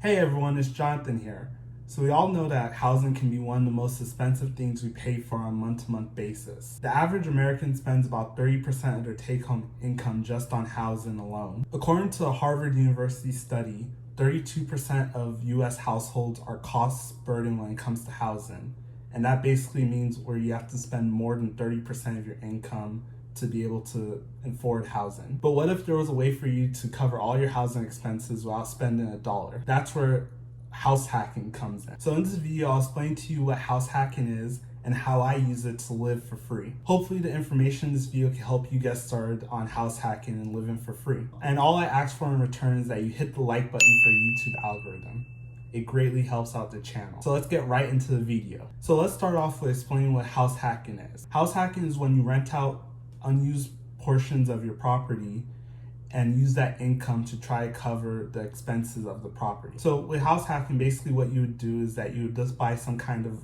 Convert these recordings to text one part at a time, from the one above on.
Hey everyone, it's Jonathan here. So we all know that housing can be one of the most expensive things we pay for on a month-to-month basis. The average American spends about 30% of their take-home income just on housing alone. According to a Harvard University study, 32% of US households are cost burdened when it comes to housing. And that basically means where you have to spend more than 30% of your income to be able to afford housing. But what if there was a way for you to cover all your housing expenses without spending a dollar? That's where house hacking comes in. So in this video, I'll explain to you what house hacking is and how I use it to live for free. Hopefully the information in this video can help you get started on house hacking and living for free. And all I ask for in return is that you hit the like button for YouTube algorithm. It greatly helps out the channel. So let's get right into the video. So let's start off with explaining what house hacking is. House hacking is when you rent out unused portions of your property and use that income to try to cover the expenses of the property. So with house hacking, basically what you would do is that you would just buy some kind of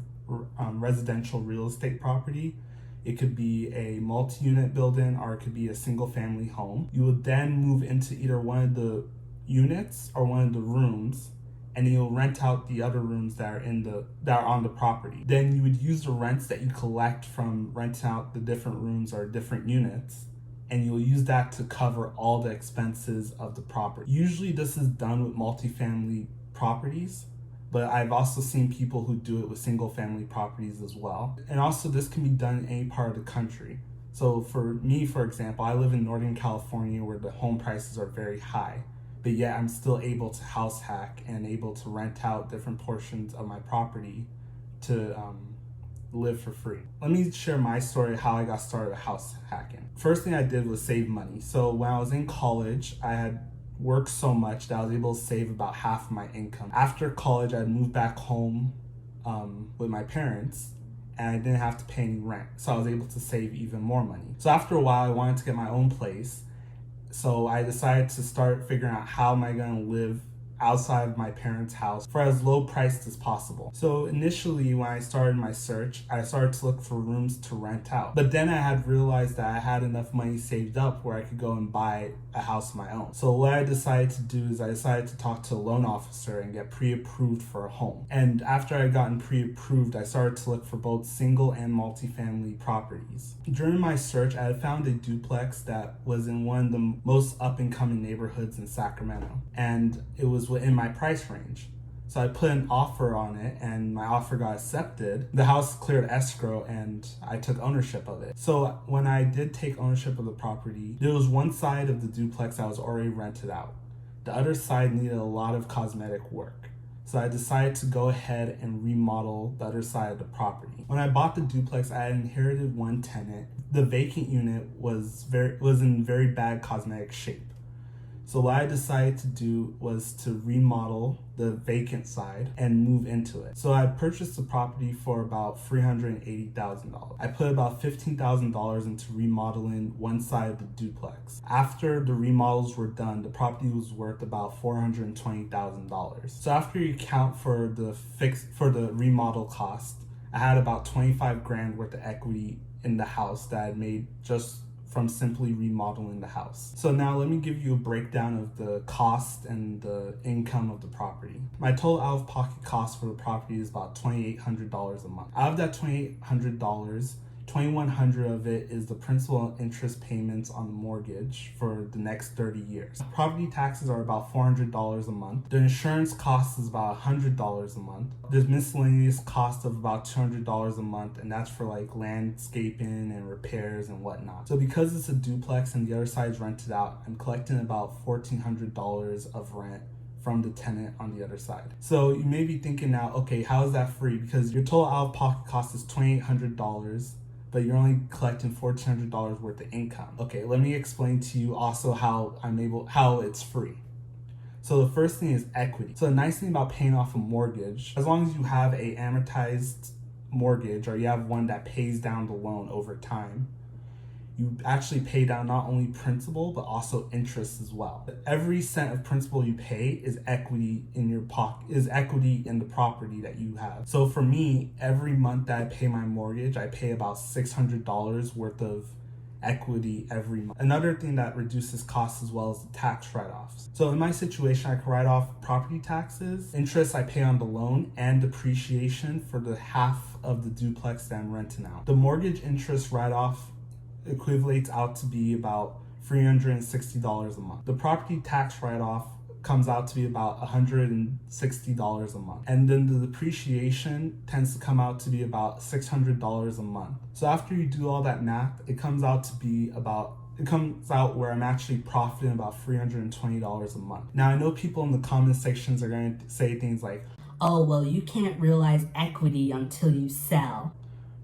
residential real estate property. It could be a multi-unit building or it could be a single family home. You would then move into either one of the units or one of the rooms, and you'll rent out the other rooms that are on the property. Then you would use the rents that you collect from renting out the different rooms or different units, and you'll use that to cover all the expenses of the property. Usually this is done with multifamily properties, but I've also seen people who do it with single family properties as well. And also this can be done in any part of the country. So for me, for example, I live in Northern California where the home prices are very high, but yet I'm still able to house hack and able to rent out different portions of my property to live for free. Let me share my story of how I got started with house hacking. First thing I did was save money. So when I was in college, I had worked so much that I was able to save about half of my income. After college, I moved back home with my parents, and I didn't have to pay any rent. So I was able to save even more money. So after a while, I wanted to get my own place. So I decided to start figuring out how am I going to live outside of my parents' house for as low priced as possible. So initially when I started my search, I started to look for rooms to rent out. But then I had realized that I had enough money saved up where I could go and buy a house of my own. So what I decided to do is I decided to talk to a loan officer and get pre-approved for a home. And after I had gotten pre-approved, I started to look for both single and multifamily properties. During my search, I had found a duplex that was in one of the most up-and-coming neighborhoods in Sacramento. And it was within my price range. So I put an offer on it and my offer got accepted. The house cleared escrow and I took ownership of it. So when I did take ownership of the property, there was one side of the duplex that was already rented out. The other side needed a lot of cosmetic work. So I decided to go ahead and remodel the other side of the property. When I bought the duplex, I had inherited one tenant. The vacant unit was in very bad cosmetic shape. So what I decided to do was to remodel the vacant side and move into it. So I purchased the property for about $380,000. I put about $15,000 into remodeling one side of the duplex. After the remodels were done, the property was worth about $420,000. So after you account for the remodel cost, I had about 25 grand worth of equity in the house that I made just from simply remodeling the house. So now let me give you a breakdown of the cost and the income of the property. My total out-of-pocket cost for the property is about $2,800 a month. Out of that $2,800, $2,100 of it is the principal and interest payments on the mortgage for the next 30 years. Property taxes are about $400 a month. The insurance cost is about $100 a month. There's miscellaneous cost of about $200 a month, and that's for like landscaping and repairs and whatnot. So because it's a duplex and the other side is rented out, I'm collecting about $1,400 of rent from the tenant on the other side. So you may be thinking now, okay, how is that free? Because your total out-of-pocket cost is $2,800, but you're only collecting $1,400 worth of income. Okay, let me explain to you also how it's free. So the first thing is equity. So the nice thing about paying off a mortgage, as long as you have a amortized mortgage or you have one that pays down the loan over time, you actually pay down not only principal but also interest as well. Every cent of principal you pay is equity in your pocket, is equity in the property that you have. So for me, every month that I pay my mortgage, I pay about $600 worth of equity every month. Another thing that reduces costs as well is the tax write-offs. So in my situation, I can write off property taxes, interest I pay on the loan, and depreciation for the half of the duplex that I'm renting out. The mortgage interest write-off equivalates out to be about $360 a month. The property tax write-off comes out to be about $160 a month. And then the depreciation tends to come out to be about $600 a month. So after you do all that math, it comes out where I'm actually profiting about $320 a month. Now, I know people in the comment sections are going to say things like, oh, well, you can't realize equity until you sell.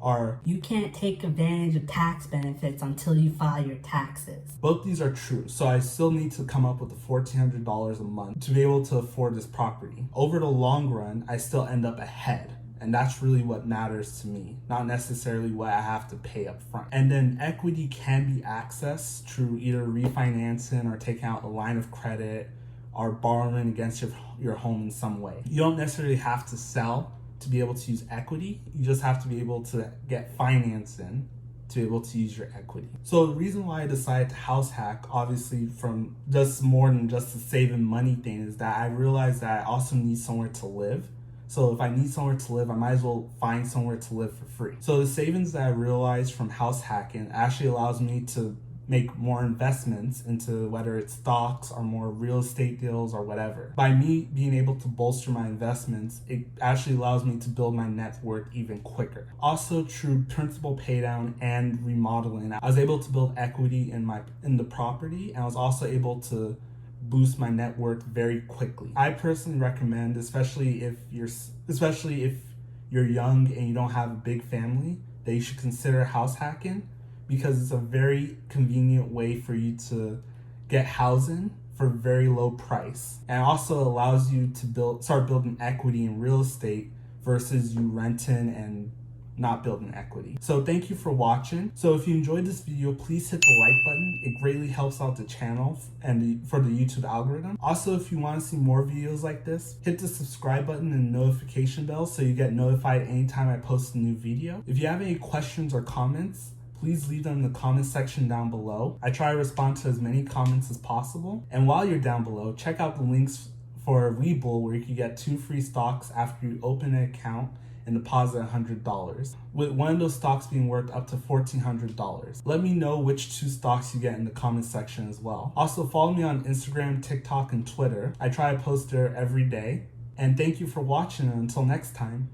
Or you can't take advantage of tax benefits until you file your taxes. Both these are true, so I still need to come up with the $1,400 a month to be able to afford this property. Over the long run, I still end up ahead. And that's really what matters to me, not necessarily what I have to pay up front. And then equity can be accessed through either refinancing or taking out a line of credit or borrowing against your home in some way. You don't necessarily have to sell to be able to use equity. You just have to be able to get financing to be able to use your equity. So the reason why I decided to house hack, obviously from just more than just the saving money thing, is that I realized that I also need somewhere to live. So if I need somewhere to live, I might as well find somewhere to live for free. So the savings that I realized from house hacking actually allows me to make more investments into whether it's stocks or more real estate deals or whatever. By me being able to bolster my investments, it actually allows me to build my net worth even quicker. Also, through principal paydown and remodeling, I was able to build equity in the property, and I was also able to boost my net worth very quickly. I personally recommend, especially if you're young and you don't have a big family, that you should consider house hacking, because it's a very convenient way for you to get housing for a very low price. And it also allows you to start building equity in real estate versus you renting and not building equity. So thank you for watching. So if you enjoyed this video, please hit the like button. It greatly helps out the channel and for the YouTube algorithm. Also, if you want to see more videos like this, hit the subscribe button and notification bell so you get notified anytime I post a new video. If you have any questions or comments, please leave them in the comment section down below. I try to respond to as many comments as possible. And while you're down below, check out the links for Webull, where you can get 2 free stocks after you open an account and deposit $100, with one of those stocks being worth up to $1,400. Let me know which 2 stocks you get in the comment section as well. Also, follow me on Instagram, TikTok, and Twitter. I try to post there every day. And thank you for watching, and until next time.